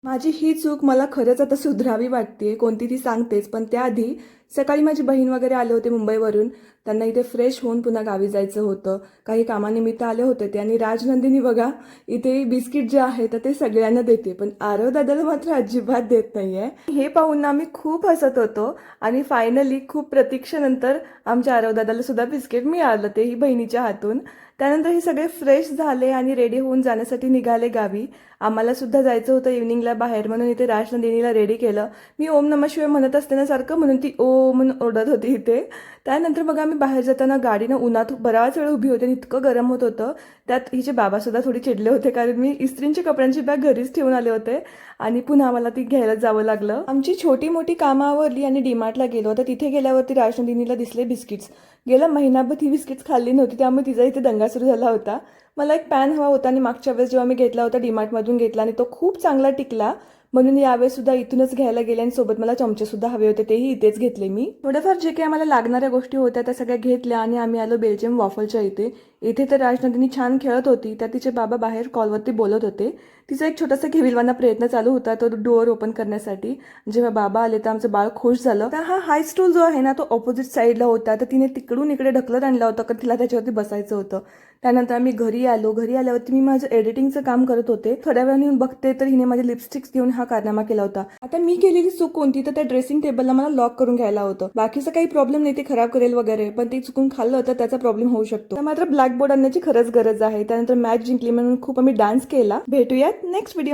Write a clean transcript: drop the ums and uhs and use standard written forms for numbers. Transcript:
माझी ही चूक मला खरंच आता सुधरावी वाटते, कोणती ती सांगतेच. पण त्याआधी सकाळी माझी बहीण वगैरे आले होते मुंबईवरून. त्यांना इथे फ्रेश होऊन पुन्हा गावी जायचं होतं. काही कामानिमित्त आले होते ते. आणि राजनंदिनी बघा इथे बिस्किट जे आहे तर ते सगळ्यांना देते, पण आरव दादाला मात्र अजिबात देत नाहीये. हे पाहून ना आम्ही खूप हसत होतो. आणि फायनली खूप प्रतीक्षेनंतर आमच्या आरव दादाला सुद्धा बिस्किट मिळालं, तेही बहिणीच्या हातून. त्यानंतर हे सगळे फ्रेश झाले आणि रेडी होऊन जाण्यासाठी निघाले गावी. आम्हाला सुद्धा जायचं होतं इव्हनिंगला बाहेर, म्हणून इथे राजनंदिनीला रेडी केलं. मी ओम नमः शिवाय म्हणत असते ना सारखं, म्हणून ती ओ म्हणून ओरडत होती इथे. त्यानंतर बघा आम्ही बाहेर जाताना गाडीनं उन्हात बराच वेळ उभी होते आणि इतकं गरम होत होतं. त्यात हिचे बाबा सुद्धा थोडी चिडले होते, कारण मी इस्त्रींच्या कपड्यांची बॅग घरीच ठेवून आले होते आणि पुन्हा आम्हाला ती घ्यायला जावं लागलं. आमची छोटी मोठी कामं आवरली आणि डीमार्टला गेलो. तर तिथे गेल्यावरती राजनंदिनीला दिसले बिस्किट्स. गेला महिनाभर ती बिस्किट्स खाल्ली नव्हती, त्यामुळे तिचा इथे दंगा सुरू झाला होता. मला एक पॅन हवा होता आणि मागच्या वेळेस जेव्हा मी घेतला होता डीमार्टमधून घेतला आणि तो खूप चांगला टिकला, म्हणून यावेळेस सुद्धा इथूनच घ्यायला गेले. आणि सोबत मला चमचे सुद्धा हवे होते, तेही इथेच घेतले मी. थोड्याफार जे काही आम्हाला लागणाऱ्या गोष्टी होत्या त्या सगळ्या घेतल्या आणि आम्ही आलो बेल्जियम वॉफलच्या इथे. इथे तर राजनंदिनी छान खेळत होती, त्या तिचे बाबा बाहेर कॉलवरती बोलत होते. तिचा एक छोटासा केविलवाना प्रयत्न चालू होता तो डोअर ओपन करण्यासाठी. जेव्हा बाबा आले तर आमचं बाळ खुश झालं. तर हा हाय स्टूल जो आहे ना तो ऑपोजिट साईडला होता, तर तिने तिकडून इकडे ढकलत आणला होता, कारण तिला त्याच्यावरती बसायचं होतं. त्यानंतर आम्ही घरी आलो. घरी आल्यावरती मी माझं एडिटिंगचं काम करत होते. थोड्या वेळाने येऊन बघते तर हिने माझे लिपस्टिक्स घेऊन हा कारनामा केला होता. आता मी केलेली चूक कोणती, तर त्या ड्रेसिंग टेबलला मला लॉक करून घ्यायला होतं. बाकीचं काही प्रॉब्लेम नाही, ते खराब करेल वगैरे, पण ते चुकून खाल्लं तर त्याचा प्रॉब्लेम होऊ शकतो. मात्र ब्लॅकबोर्ड आणण्याची खरंच गरज आहे. त्यानंतर मॅच जिंकली म्हणून खूप आम्ही डान्स केला. भेटूयात नेक्स्ट व्हिडिओ.